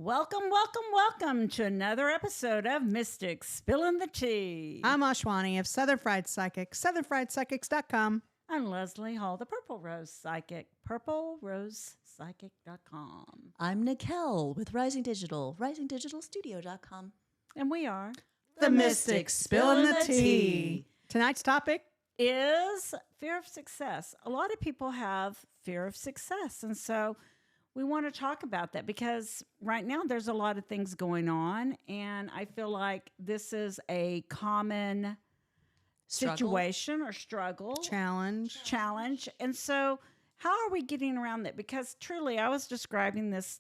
Welcome, welcome, welcome to another episode of Mystics Spilling the Tea. I'm Ashwani of Southern Fried Psychic, southernfriedpsychics.com. I'm Leslie Hall, the Purple Rose Psychic, purplerosepsychic.com. I'm Nikel with Rising Digital, risingdigitalstudio.com. And we are The Mystics Spilling the Tea. Tonight's topic is fear of success. A lot of people have fear of success. And so we want to talk about that because right now there's a lot of things going on. And I feel like this is a common situation or struggle. Challenge. And so how are we getting around that? Because truly, I was describing this,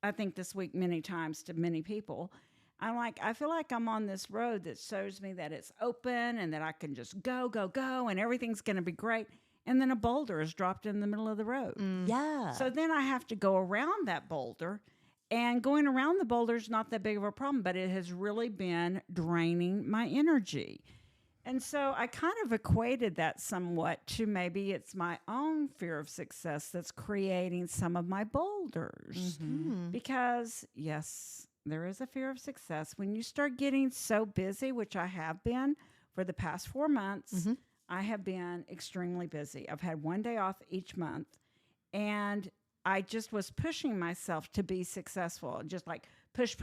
I think this week many times to many people. I feel like I'm on this road that shows me that it's open and that I can just go, and everything's going to be great. And then a boulder is dropped in the middle of the road. Yeah. So then I have to go around that boulder. And going around the boulder is not that big of a problem, but it has really been draining my energy. And so I kind of equated that somewhat to maybe it's my own fear of success that's creating some of my boulders. Because, yes, there is a fear of success. When you start getting so busy, which I have been for the past 4 months, I have been extremely busy. I've had one day off each month, and I just was pushing myself to be successful, just like push.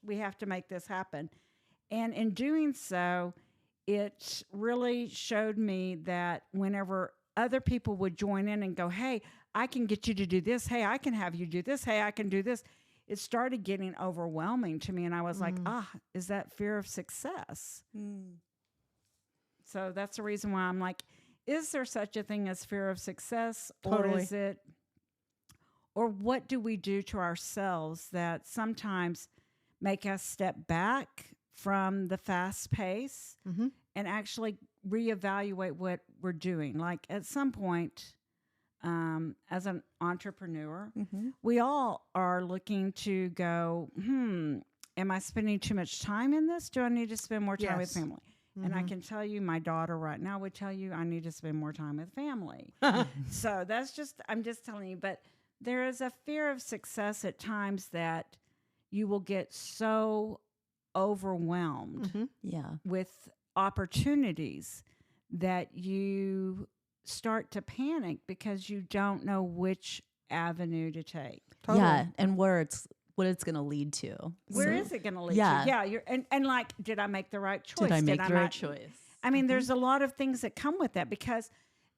We have to make this happen. And in doing so, it really showed me that whenever other people would join in and go, hey, I can get you to do this. Hey, I can have you do this. Hey, I can do this. It started getting overwhelming to me. And I was like, is that fear of success? So that's the reason why I'm like, is there such a thing as fear of success? Totally. Or is it, or what do we do to ourselves that sometimes make us step back from the fast pace and actually reevaluate what we're doing? Like at some point, as an entrepreneur, we all are looking to go, am I spending too much time in this? Do I need to spend more time with family? And I can tell you, my daughter right now would tell you I need to spend more time with family. So I'm just telling you, but there is a fear of success at times that you will get so overwhelmed with opportunities that you start to panic because you don't know which avenue to take. Totally. Yeah, and what it's going to lead to. Where is it going to lead yeah. to? Yeah, you're and like, did I make the right choice? Did I make the right not? choice? I mean, there's a lot of things that come with that because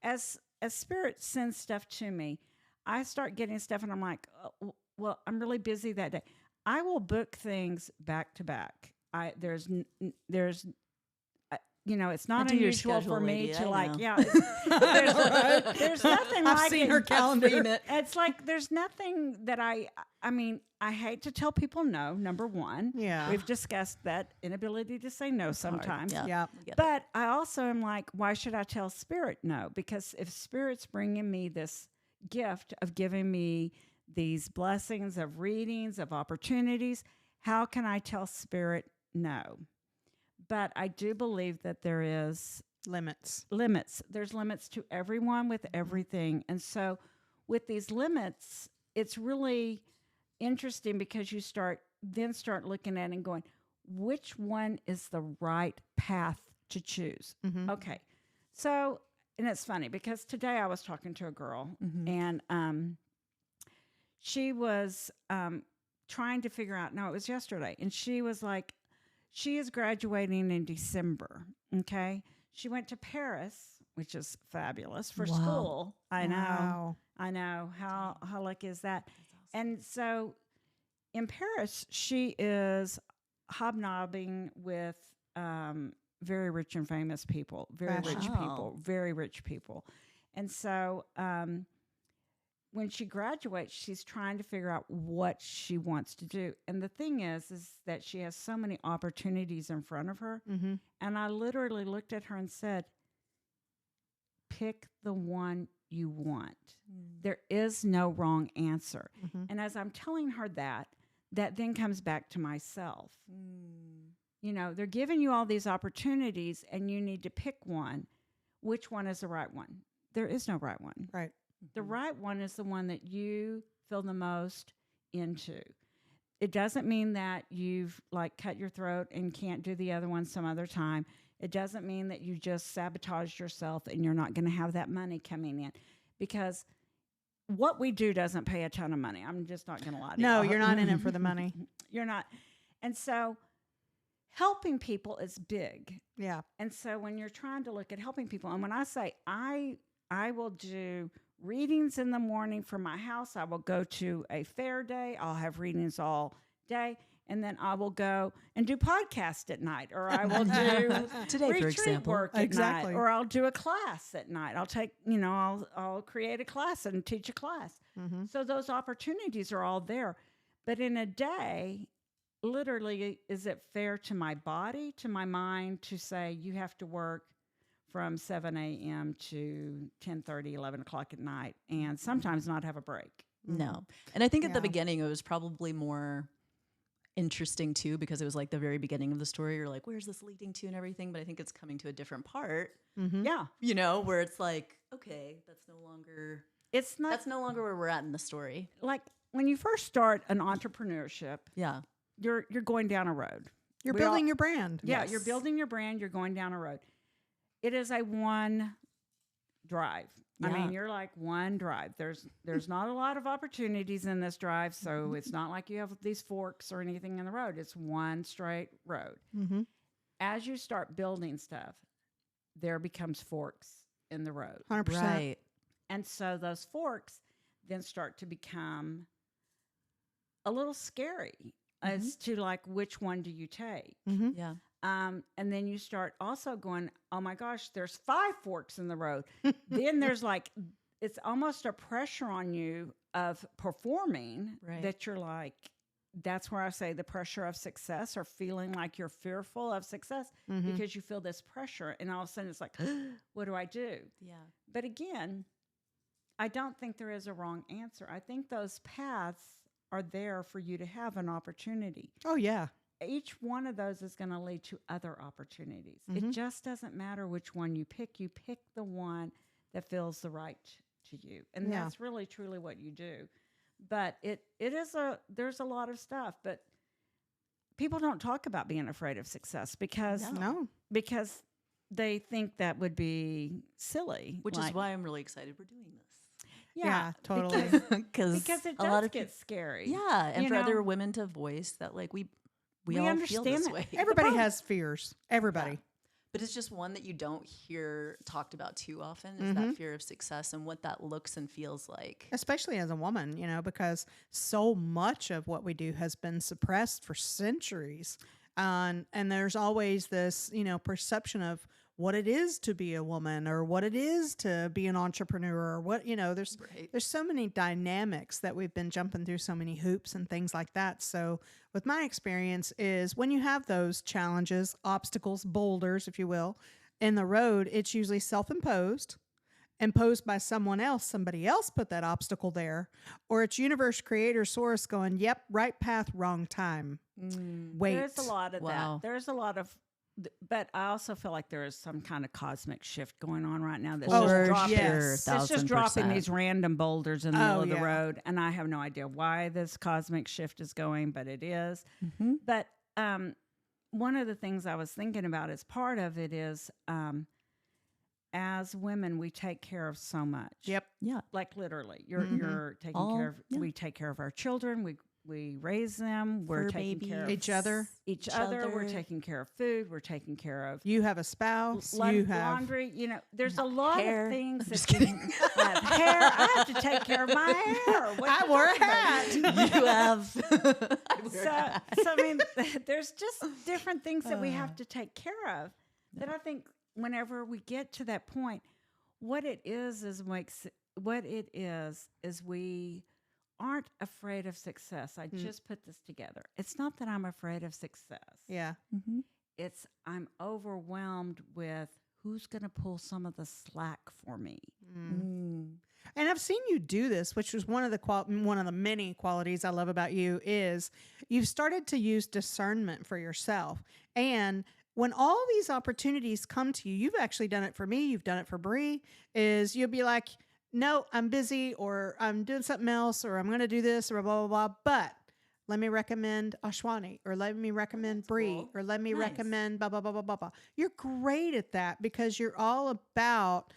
as Spirit sends stuff to me, I start getting stuff and I'm like, well, I'm really busy that day. I will book things back to back. There's it's not unusual for me to like, there's nothing I've like seen it. her calendar. It's like there's nothing that I hate to tell people no, number one. Yeah. We've discussed that inability to say no sometimes. Yeah. But I also am like, why should I tell Spirit no? Because if Spirit's bringing me this gift of giving me these blessings of readings, of opportunities, how can I tell Spirit no? But I do believe that there is Limits. There's limits to everyone with everything. And so with these limits, it's really interesting because you start looking at it and going, which one is the right path to choose? Okay. So, and it's funny because today I was talking to a girl and she was trying to figure out, no, it was yesterday. And she was like, she is graduating in December, okay? She went to Paris, which is fabulous, for school. I know. How lucky is that? Awesome. And so in Paris, she is hobnobbing with very rich and famous people, very rich people. And so when she graduates, she's trying to figure out what she wants to do. And the thing is that she has so many opportunities in front of her. And I literally looked at her and said, pick the one you want. There is no wrong answer. And as I'm telling her that then comes back to myself. You know, they're giving you all these opportunities and you need to pick one. Which one is the right one? There is no right one. Right. The right one is the one that you feel the most into. It doesn't mean that you've like cut your throat and can't do the other one some other time. It doesn't mean that you just sabotaged yourself and you're not going to have that money coming in, because what we do doesn't pay a ton of money. I'm just not going to lie to you. No, you're not in it for the money. You're not. And so helping people is big. Yeah. And so when you're trying to look at helping people, and when I say I will do readings in the morning for my house, I will go to a fair day, I'll have readings all day, and then I will go and do podcast at night, or I will do Today, for retreat example. work at Exactly. night, or I'll do a class at night. I'll take, I'll create a class and teach a class. Mm-hmm. So those opportunities are all there. But in a day, literally, is it fair to my body, to my mind, to say you have to work from 7 a.m. to 10:30, 11 o'clock at night, and sometimes not have a break? No. And I think at the Yeah. beginning, it was probably more interesting too, because it was like the very beginning of the story. You're like, where's this leading to and everything? But I think it's coming to a different part, Mm-hmm. Yeah. where it's like, okay, that's no longer where we're at in the story. Like when you first start an entrepreneurship, Yeah. you're going down a road. You're We building all- your brand. Yeah, Yes. you're building your brand, you're going down a road. It is a one drive. I Yeah. mean, you're like one drive. There's not a lot of opportunities in this drive, so it's not like you have these forks or anything in the road. It's one straight road. Mm-hmm. As you start building stuff, there becomes forks in the road. 100%. Right. And so those forks then start to become a little scary as to like, which one do you take? Mm-hmm. Yeah. And then you start also going, oh my gosh, there's 5 forks in the road. Then there's like, it's almost a pressure on you of performing Right. that you're like, that's where I say the pressure of success, or feeling like you're fearful of success Mm-hmm. because you feel this pressure. And all of a sudden it's like, what do I do? Yeah. But again, I don't think there is a wrong answer. I think those paths are there for you to have an opportunity. Oh, yeah. Each one of those is going to lead to other opportunities. Mhm. It just doesn't matter which one you pick. You pick the one that feels the right to you. And Yeah. that's really, truly what you do. But there's a lot of stuff, but people don't talk about being afraid of success because No. they think that would be silly. Which is Like, why I'm really excited we're doing this. Yeah, totally. Because it a lot does of get scary. Yeah, and you for know? other women to voice that, like, we We all feel understand this that. way. Everybody problem- has fears. Everybody. But it's just one that you don't hear talked about too often, is Mhm. that fear of success and what that looks and feels like. Especially as a woman, because so much of what we do has been suppressed for centuries. And there's always this, perception of what it is to be a woman, or what it is to be an entrepreneur, or what, there's Right. there's so many dynamics that we've been jumping through, so many hoops and things like that. So with my experience is when you have those challenges, obstacles, boulders, if you will, in the road, it's usually self-imposed, imposed by someone else. Somebody else put that obstacle there, or it's universe creator source going, yep, right path, wrong time. Wait. There's a lot of Wow. that. There's a lot of, but I also feel like there is some kind of cosmic shift going on right now. That's Oh, just for dropping. yes. It's just dropping 1000%. these random boulders in the middle Oh, of the yeah. road, and I have no idea why this cosmic shift is going, but it is. Mm-hmm. But one of the things I was thinking about as part of it is, as women, we take care of so much. Yep. Yeah. Like literally, you're Mhm. you're taking All- care of. yeah. We take care of our children. We raise them. We're Fur taking care of babies. Each other. each other. We're taking care of food. We're taking care of You have a spouse. You have laundry. There's a lot Hair. of things. I'm just that kidding. I have hair. I have to take care of my hair. What I you wore a talking about? hat. You have. I wear So, a hat. so I mean, there's just different things that we have to take care of. That I think whenever we get to that point, what it is we aren't afraid of success. I just put this together. It's not that I'm afraid of success. Yeah. Mm-hmm. It's I'm overwhelmed with who's going to pull some of the slack for me. And I've seen you do this, which was one of the many qualities I love about you is you've started to use discernment for yourself. And when all these opportunities come to you, you've actually done it for me, you've done it for Bree, is you'll be like, no, I'm busy or I'm doing something else or I'm going to do this or blah, blah, blah. But let me recommend Ashwani or let me recommend Bree cool. or let me Nice. recommend blah, blah, blah, blah, blah, blah. You're great at that because you're all about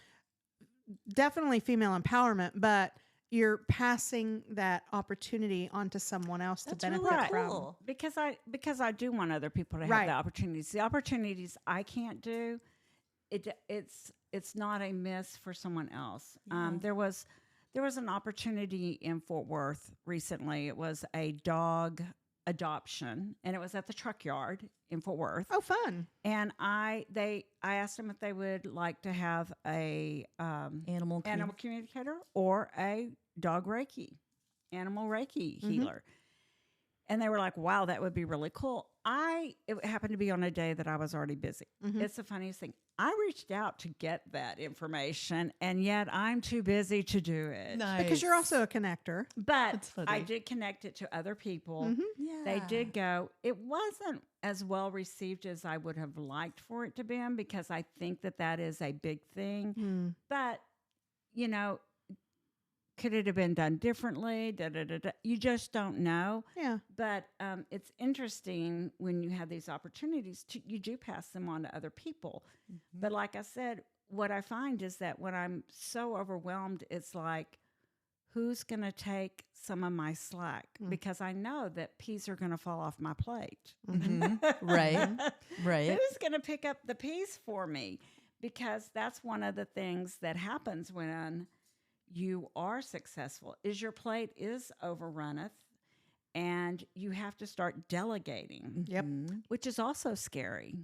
definitely female empowerment, but you're passing that opportunity onto someone else That's to benefit really from. cool. Because I do want other people to have Right. the opportunities. The opportunities I can't do, it's not a miss for someone else. Yeah. There was an opportunity in Fort Worth recently. It was a dog adoption, and it was at the truck yard in Fort Worth. Oh, fun. And I asked them if they would like to have a Animal communicator or a dog Reiki, animal Reiki healer. And they were like, wow, that would be really cool. It happened to be on a day that I was already busy. It's the funniest thing. I reached out to get that information, and yet I'm too busy to do it. Nice. Because you're also a connector. But That's funny. I did connect it to other people. Yeah. They did go. It wasn't as well received as I would have liked for it to be, because I think that is a big thing. But, you know, could it have been done differently? Da, da, da, da. You just don't know. Yeah. But it's interesting when you have these opportunities, you do pass them on to other people. But like I said, what I find is that when I'm so overwhelmed, it's like, who's going to take some of my slack? Because I know that peas are going to fall off my plate. Right. Right. Who's going to pick up the peas for me? Because that's one of the things that happens when you are successful, is your plate is overrunneth, and you have to start delegating. Yep. Which is also scary.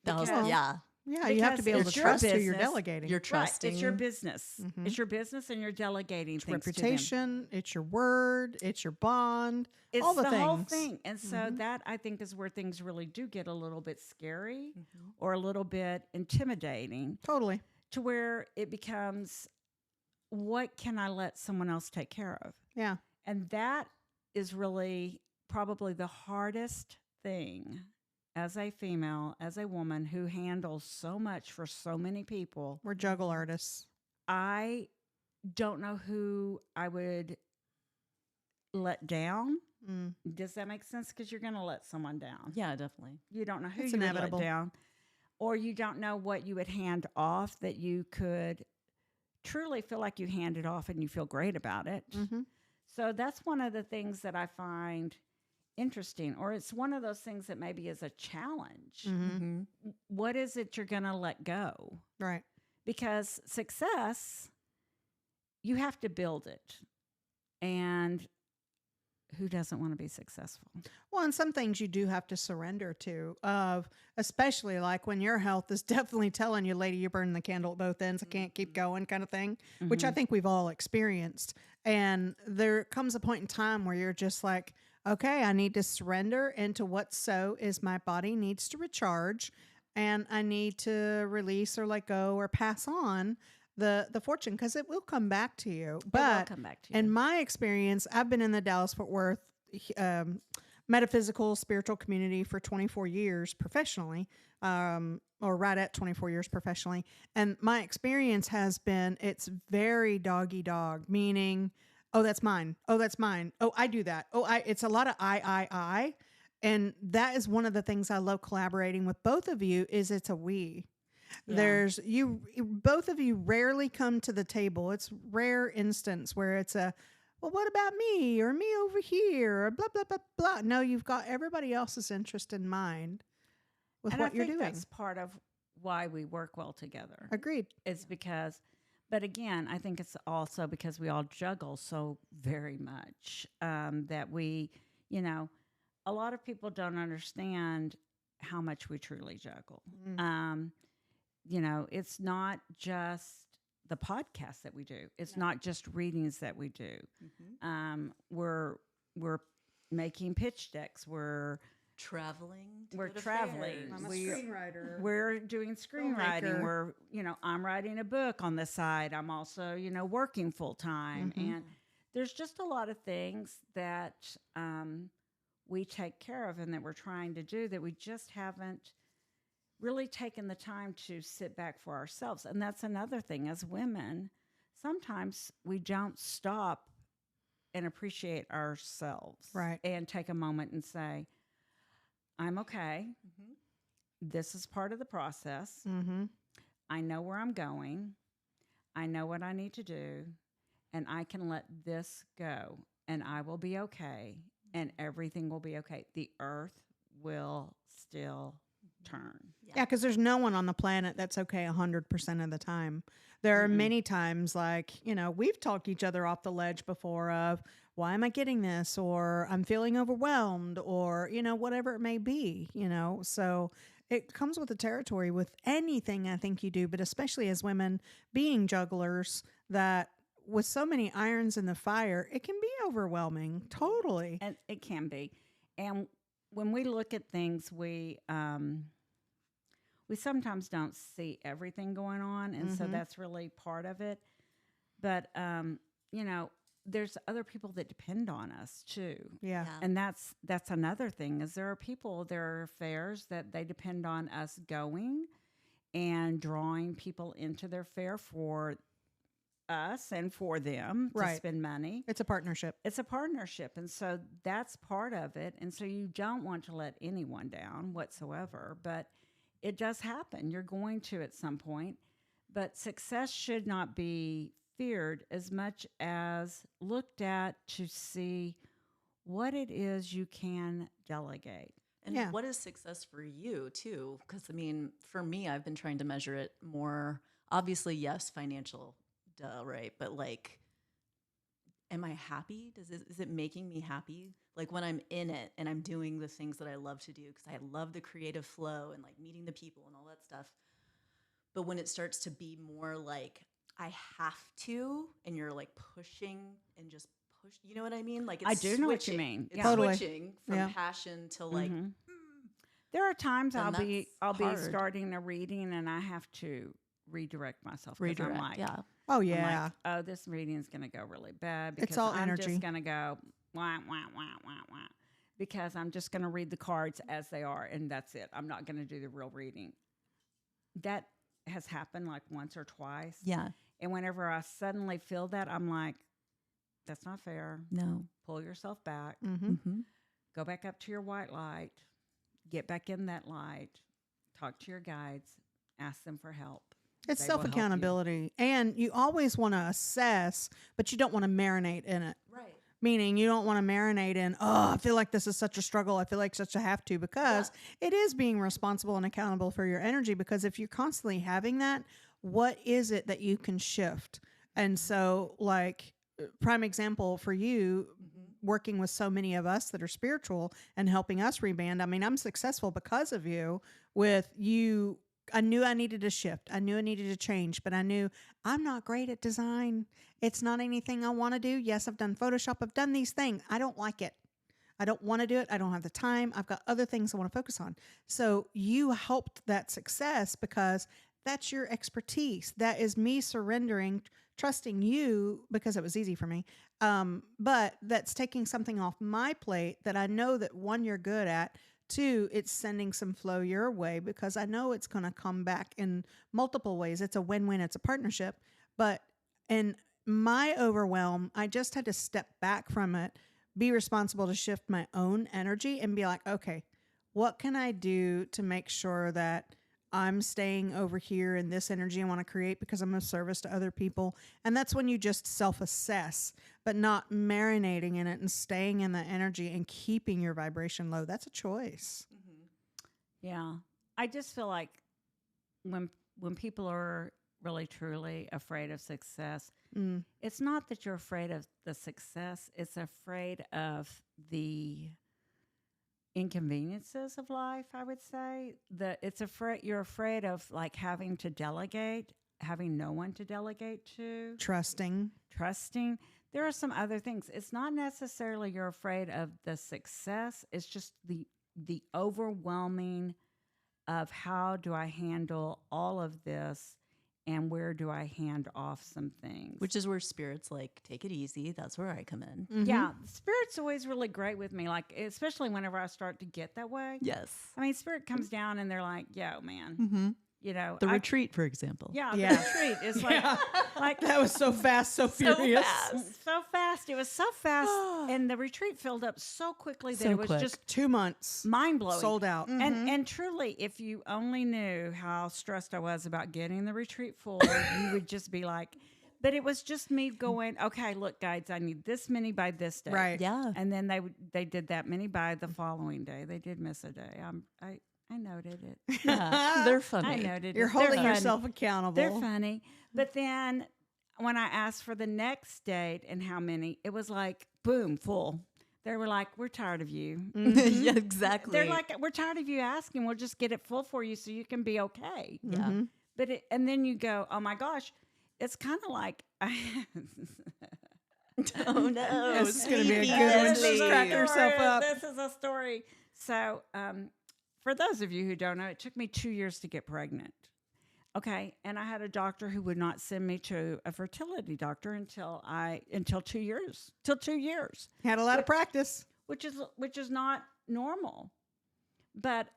Yeah. Yeah, you have to be able Because to it's your trust who you're business. delegating. You're Right, trusting. it's your business. It's your business, and you're delegating It's things reputation, it's your word, it's your bond, to them. all It's the the whole things. thing. And so that, I think, is where things really do get a little bit scary or a little bit intimidating, Totally. to where it becomes, what can I let someone else take care of? Yeah. And that is really probably the hardest thing as a female, as a woman who handles so much for so many people. We're juggle artists. I don't know who I would let down. Does that make sense? Because you're going to let someone down. Yeah, definitely. You don't know who It's you inevitable. would let down, or you don't know what you would hand off that you could truly feel like you handed off and you feel great about it. So that's one of the things that I find interesting, or it's one of those things that maybe is a challenge. What is it you're going to let go? Right. Because success, you have to build it. And who doesn't want to be successful? Well, and some things you do have to surrender to, especially like when your health is definitely telling you, lady, you're burning the candle at both ends. I can't keep going kind of thing, which I think we've all experienced. And there comes a point in time where you're just like, okay, I need to surrender into what so is my body needs to recharge, and I need to release or let go or pass on the fortune, because it will come back to you. But It will come back to you. in my experience, I've been in the Dallas-Fort Worth metaphysical spiritual community for 24 years professionally, or right at 24 years professionally. And my experience has been, it's very doggy dog, meaning, oh, that's mine. Oh, that's mine. Oh, I do that. Oh, it's a lot of I. And that is one of the things I love collaborating with both of you, is it's a we. Yeah. There's both of you rarely come to the table. It's rare instance where it's a, well, what about me, or me over here, or blah, blah, blah, blah. No, you've got everybody else's interest in mind with And what I you're think doing. that's part of why we work well together. Agreed. It's because, but again, I think it's also because we all juggle so very much, that we, a lot of people don't understand how much we truly juggle. It's not just the podcast that we do. It's not just readings that we do. We're making pitch decks. We're Traveling. traveling. I'm a We- screenwriter. We're doing screenwriting. Filmmaker. I'm writing a book on the side. I'm also, working full time. And there's just a lot of things that we take care of and that we're trying to do that we just haven't really taken the time to sit back for ourselves. And that's another thing. As women, sometimes we don't stop and appreciate ourselves. Right. And take a moment and say, I'm okay. Mm-hmm. This is part of the process. Mm-hmm. I know where I'm going. I know what I need to do. And I can let this go. And I will be okay. And everything will be okay. The earth will still turn. Yeah, because there's no one on the planet that's okay 100% of the time. There are many times, like, we've talked each other off the ledge before of, why am I getting this? Or I'm feeling overwhelmed, or, whatever it may be, So it comes with the territory with anything I think you do, but especially as women being jugglers, that with so many irons in the fire, it can be overwhelming. Totally. And it can be. And when we look at things, we sometimes don't see everything going on, and so that's really part of it. But there's other people that depend on us too. Yeah. And that's another thing, is there are fairs that they depend on us going and drawing people into their fair for us and for them to Right. spend money. It's a partnership. It's a partnership. And so that's part of it. And so you don't want to let anyone down whatsoever, but it does happen. You're going to at some point. But success should not be feared as much as looked at to see what it is you can delegate. And Yeah. what is success for you too? Because for me, I've been trying to measure it more. Obviously, yes, financial, duh, right? But like, am I happy? Is it making me happy? Like when I'm in it and I'm doing the things that I love to do, because I love the creative flow and like meeting the people and all that stuff. But when it starts to be more like I have to, and you're like pushing and just push, you know what I mean? Like it's I do know what you switching. mean. It's Yeah. Totally. switching from Yeah. passion to like There are times And I'll be that's starting a reading and I have to redirect myself. 'Cause redirect. I'm like, Yeah. Oh, I'm yeah. like, oh, this reading is going to go really bad because all I'm energy. just going to go wah, wah, wah, wah, wah, because I'm just going to read the cards as they are, and that's it. I'm not going to do the real reading. That has happened like once or twice. Yeah. And whenever I suddenly feel that, I'm like, that's not fair. No. Pull yourself back. Mm-hmm. Mm-hmm. Go back up to your white light. Get back in that light. Talk to your guides. Ask them for help. It's They will help you. self-accountability. And you always want to assess, but you don't want to marinate in it. Right. Meaning you don't want to marinate in, I feel like this is such a struggle. I feel like such a have to, because it is being responsible and accountable for your energy. Because if you're constantly having that, what is it that you can shift? And so, like, prime example for you, working with so many of us that are spiritual and helping us reband. I mean, I'm successful because of you. With you, I knew I needed to shift. I knew I needed to change, but I knew I'm not great at design. It's not anything I want to do. Yes, I've done Photoshop. I've done these things. I don't like it. I don't want to do it. I don't have the time. I've got other things I want to focus on. So you helped that success because that's your expertise. That is me surrendering, trusting you because it was easy for me. But that's taking something off my plate that I know that, one, you're good at. Two, it's sending some flow your way because I know it's going to come back in multiple ways. It's a win-win. It's a partnership. But in my overwhelm, I just had to step back from it, be responsible to shift my own energy and be like, okay, what can I do to make sure that I'm staying over here in this energy I want to create because I'm of service to other people? And that's when you just self-assess, but not marinating in it and staying in the energy and keeping your vibration low. That's a choice. Yeah. I just feel like when people are really truly afraid of success, it's not that you're afraid of the success, it's afraid of the inconveniences of life, I would say. You're afraid of like having to delegate, having no one to delegate to, Trusting. There are some other things. It's not necessarily you're afraid of the success, it's just the overwhelming of how do I handle all of this and where do I hand off some things. Which is where spirit's like, take it easy. That's where I come in. Mm-hmm. Yeah, Spirit's always really great with me, like especially whenever I start to get that way. Yes. I mean, Spirit comes down and they're like, yo, man, Mm-hmm. The I- retreat, for example. Yeah, Yeah. the retreat is like, like That was so fast, so furious. so fast. It was so fast, and the retreat filled up so quickly that So it was quick. just 2 months. mind blowing. Sold out. And truly, if you only knew how stressed I was about getting the retreat full, you would just be like, but it was just me going, okay, look, guys, I need this many by this day. Right. Yeah. And then they did that many by the following day. They did miss a day. I noted it. Yeah. They're I funny. noted You're it. They're holding funny. yourself accountable. They're funny. But then when I asked for the next date and how many, it was like, boom, full. They were like, we're tired of you. Yeah, exactly. They're like, we're tired of you asking. We'll just get it full for you so you can be okay. yeah. But and then you go, oh my gosh, it's kind of like, Oh no. This is gonna be a Sneaky good one. Leslie. She's cracked herself up. This is a story. So, for those of you who don't know, it took me 2 years to get pregnant. Okay, and I had a doctor who would not send me to a fertility doctor until 2 years. Till 2 years, Had a lot of practice. which is not normal. But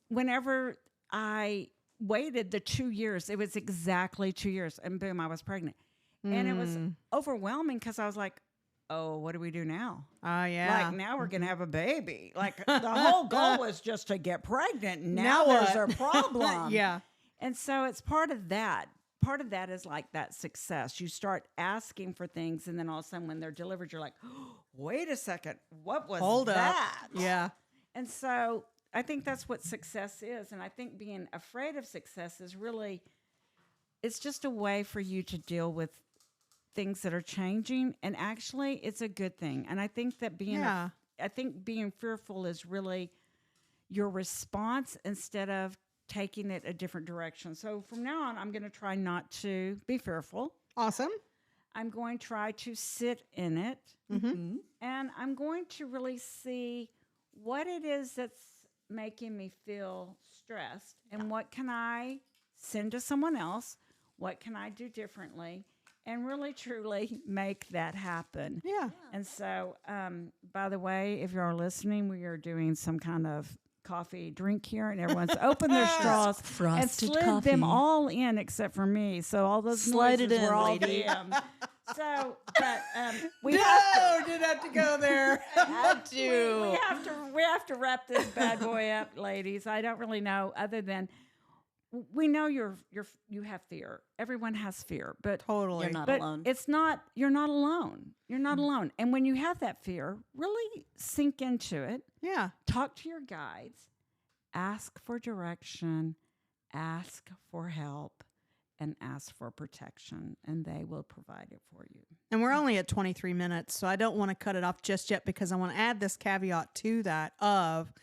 whenever I waited the 2 years, it was exactly 2 years, and boom, I was pregnant. And it was overwhelming because I was like, oh, what do we do now? Oh, yeah. Like, now we're going to have a baby. Like, the whole goal was just to get pregnant. Now, Now there's what? a problem. Yeah. And so it's part of that. Part of that is like that success. You start asking for things, and then all of a sudden when they're delivered, you're like, oh, wait a second. What was Hold that? up. Yeah. And so I think that's what success is. And I think being afraid of success is really, it's just a way for you to deal with things that are changing. And actually, it's a good thing. And I think that being fearful is really your response instead of taking it a different direction. So from now on, I'm going to try not to be fearful. Awesome. I'm going to try to sit in it. Mhm. And I'm going to really see what it is that's making me feel stressed and what can I send to someone else? What can I do differently? And really, truly make that happen. Yeah. And so, by the way, if you are listening, we are doing some kind of coffee drink here, and everyone's opened their straws and Frosted slid coffee. them all in except for me. So all those Slide it noises in, were all lady. them. So, but we No, have didn't have to go there. Had to, to. we have to wrap this bad boy up, ladies. I don't really know other than we know you have fear. Everyone has fear, but Totally. You're not but alone. it's not, you're not alone. You're not alone. And when you have that fear, really sink into it. Yeah. Talk to your guides, ask for direction, ask for help, and ask for protection, and they will provide it for you. And we're only at 23 minutes, so I don't want to cut it off just yet because I want to add this caveat to that of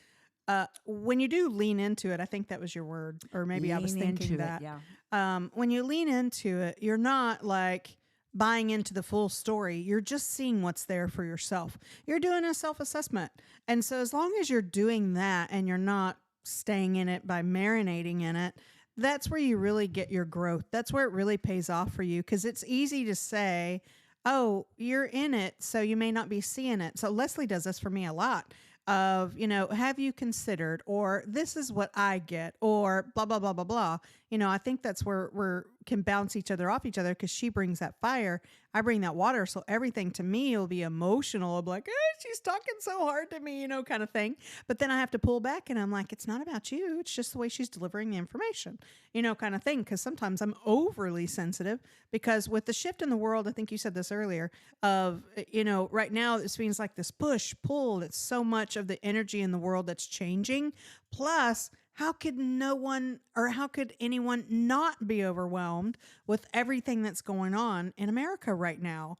when you do lean into it, I think that was your word, or maybe I was Lean thinking into that. it, yeah. When you lean into it, you're not like buying into the full story. You're just seeing what's there for yourself. You're doing a self-assessment. And so as long as you're doing that and you're not staying in it by marinating in it, that's where you really get your growth. That's where it really pays off for you, because it's easy to say, oh, you're in it, so you may not be seeing it. So Leslie does this for me a lot of, have you considered, or this is what I get, or blah, blah, blah, blah, blah. I think that's where we can bounce each other off each other, because she brings that fire, I bring that water. So everything to me will be emotional. I'll be like, she's talking so hard to me, kind of thing. But then I have to pull back and I'm like, it's not about you. It's just the way she's delivering the information, kind of thing. Because sometimes I'm overly sensitive, because with the shift in the world, I think you said this earlier, of, right now it seems like this push, pull. It's so much of the energy in the world that's changing. Plus, how could anyone not be overwhelmed with everything that's going on in America right now?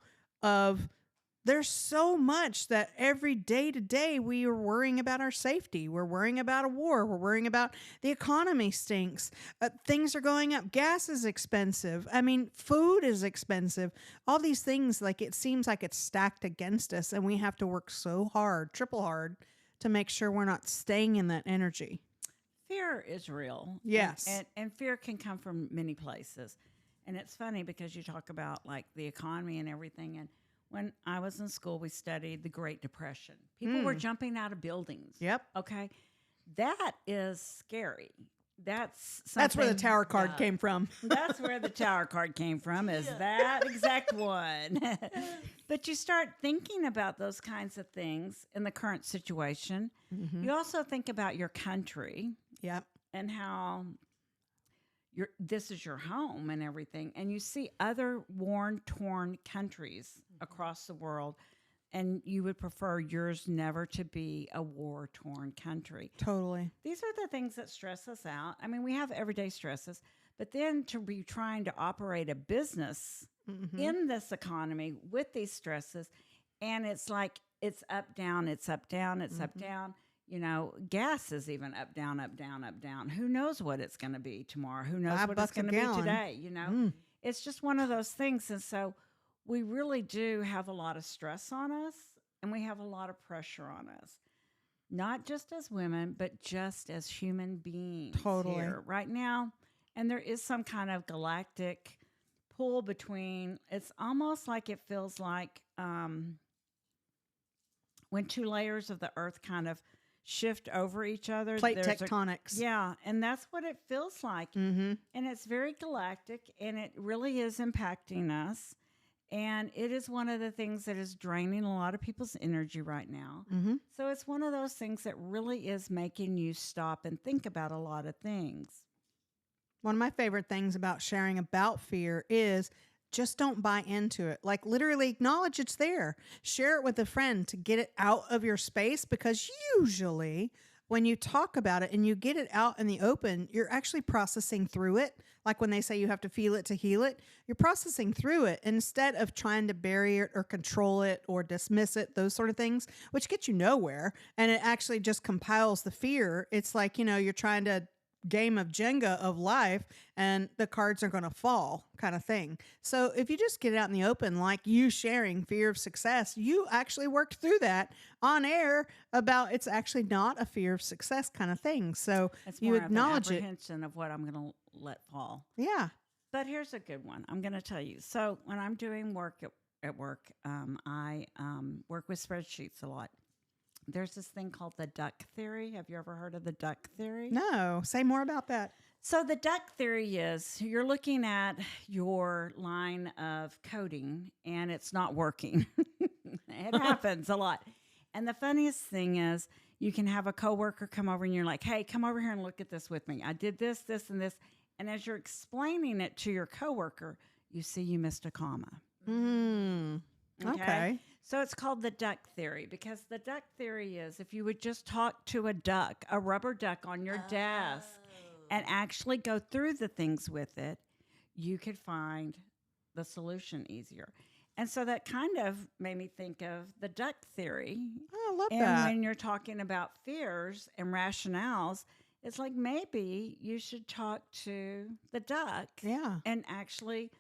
There's so much that every day to day we are worrying about our safety. We're worrying about a war. We're worrying about the economy stinks. Things are going up. Gas is expensive. I mean, food is expensive. All these things, like, it seems like it's stacked against us, and we have to work so hard, triple hard, to make sure we're not staying in that energy. Fear is real. Yes. And fear can come from many places. And it's funny because you talk about like the economy and everything. And when I was in school, we studied the Great Depression. People were jumping out of buildings. Yep. Okay. That is scary. that's That's where the something- tower card Yeah. came from. That's where the tower card came from, is that exact one. But you start thinking about those kinds of things in the current situation. Mm-hmm. You also think about your country Yep. and how this is your home and everything. And you see other worn, torn countries across the world, and you would prefer yours never to be a war-torn country. Totally. These are the things that stress us out. I mean, we have everyday stresses, but then to be trying to operate a business Mm-hmm. in this economy with these stresses, and it's like it's up, down, it's up, down, it's up, down. You know, gas is even up, down, up, down, up, down. Who knows what it's going to be tomorrow? Who knows what it's $5 a going to be gallon. today? You know, Mm. it's just one of those things. And so we really do have a lot of stress on us, and we have a lot of pressure on us. Not just as women, but just as human beings. Totally. Here right now. And there is some kind of galactic pull between, it's almost like it feels like when two layers of the earth kind of shift over each other. Plate there's tectonics. Yeah, and that's what it feels like. Mm-hmm. And it's very galactic, and it really is impacting us. And it is one of the things that is draining a lot of people's energy right now. Mm-hmm. So it's one of those things that really is making you stop and think about a lot of things. One of my favorite things about sharing about fear is just don't buy into it. Like literally acknowledge it's there. Share it with a friend to get it out of your space, because usually when you talk about it and you get it out in the open, you're actually processing through it. Like when they say you have to feel it to heal it, you're processing through it instead of trying to bury it or control it or dismiss it, those sort of things, which get you nowhere. And it actually just compiles the fear. It's like, you know, you're trying to game of Jenga of life and the cards are going to fall kind of thing. So if you just get it out in the open, like you sharing fear of success, you actually worked through that on air about it's actually not a fear of success kind of thing. So It's you more acknowledge of an it. apprehension of what I'm going to let fall. Yeah. But here's a good one. I'm going to tell you. So when I'm doing work at work, I work with spreadsheets a lot. There's this thing called the duck theory. Have you ever heard of the duck theory? No. Say more about that. So the duck theory is you're looking at your line of coding and it's not working. It happens a lot. And the funniest thing is you can have a coworker come over and you're like, hey, come over here and look at this with me. I did this, this, and this. And as you're explaining it to your coworker, you see you missed a comma. Mm. Okay. So it's called the duck theory, because the duck theory is if you would just talk to a duck, a rubber duck on your desk, and actually go through the things with it, you could find the solution easier. And so that kind of made me think of the duck theory. Oh, I love And that. when you're talking about fears and rationales, it's like maybe you should talk to the duck Yeah. and actually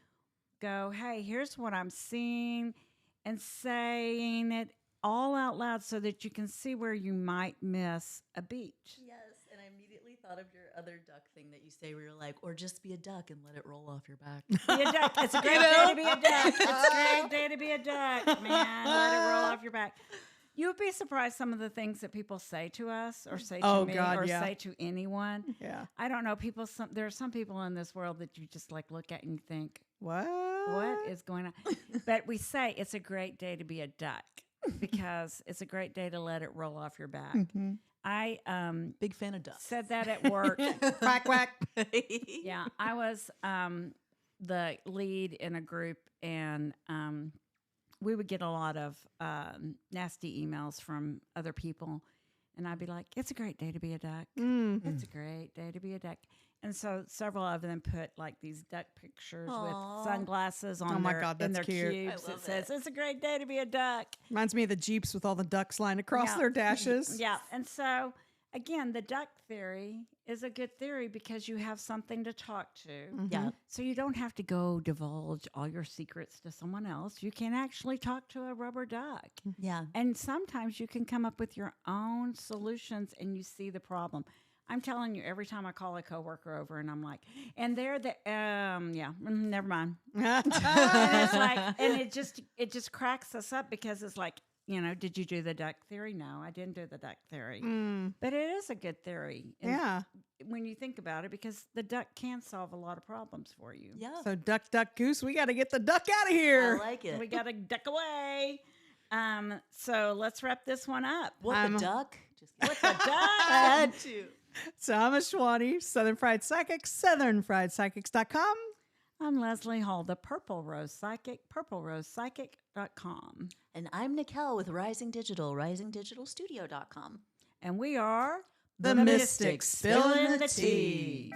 go, hey, here's what I'm seeing, and saying it all out loud so that you can see where you might miss a beat. Yes, and I immediately thought of your other duck thing that you say where you're like, or just be a duck and let it roll off your back. Be a duck. It's a great day to be a duck. It's a great day to be a duck, man. Let it roll off your back. You would be surprised some of the things that people say to us or say to Oh, me God, or yeah. say to anyone. Yeah. I don't know. There are some people in this world that you just like look at and you think, What? what is going on? But we say it's a great day to be a duck because it's a great day to let it roll off your back. Mm-hmm. I Big fan of ducks. said that at work. Quack, quack. Yeah, I was the lead in a group, and we would get a lot of nasty emails from other people, and I'd be like, "It's a great day to be a duck. Mm. It's a great day to be a duck." And so several of them put like these duck pictures Aw. with sunglasses on Oh my their, God, in that's their cute. cubes. I It love says, it. "It's a great day to be a duck." Reminds me of the Jeeps with all the ducks lined across Yeah. their dashes. Yeah. And so, again, the duck theory is a good theory because you have something to talk to. Mhm. Yeah. So you don't have to go divulge all your secrets to someone else. You can actually talk to a rubber duck. Yeah. And sometimes you can come up with your own solutions and you see the problem. I'm telling you, every time I call a coworker over and I'm like, and they're the, never mind. And it's like, and it just cracks us up because it's like, did you do the duck theory? No, I didn't do the duck theory. Mm, But it is a good theory. And yeah. when you think about it, because the duck can solve a lot of problems for you. Yeah. So duck, duck, goose. We got to get the duck out of I here. like it. We got to duck away. So let's wrap this one up. What the duck? Just kidding. What the duck? I had to. So I'm a Schwani, Southern Fried Psychic, southernfriedpsychics.com. I'm Leslie Hall, the Purple Rose Psychic, purplerosepsychic.com. And I'm Nikel with Rising Digital, risingdigitalstudio.com. And we are The Mystics spilling the tea.